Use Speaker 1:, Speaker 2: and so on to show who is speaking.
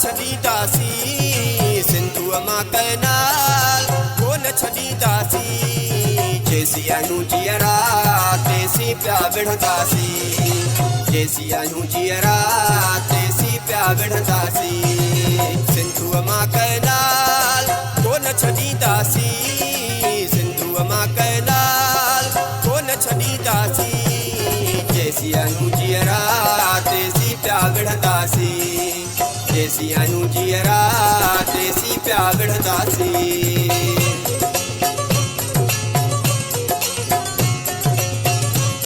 Speaker 1: छॾींदासीं सिंधूअ मां कैनाल कोन छॾींदासीं जेसीं आहियूं जीअरा तेसीं पिया विढ़ंदासीं जेसीं आहियूं जीअरा तेसीं पिया विढ़ंदासीं सिंधूअ मां कैनाल कोन छॾींदासीं सिंधूअ मां कैनाल कोन छॾींदासीं जेसीं आहियूं जीअरा तेसीं पिया विढ़ंदासीं जेसीं आहियूं जीअरा तेसीं पिया विढ़ंदासीं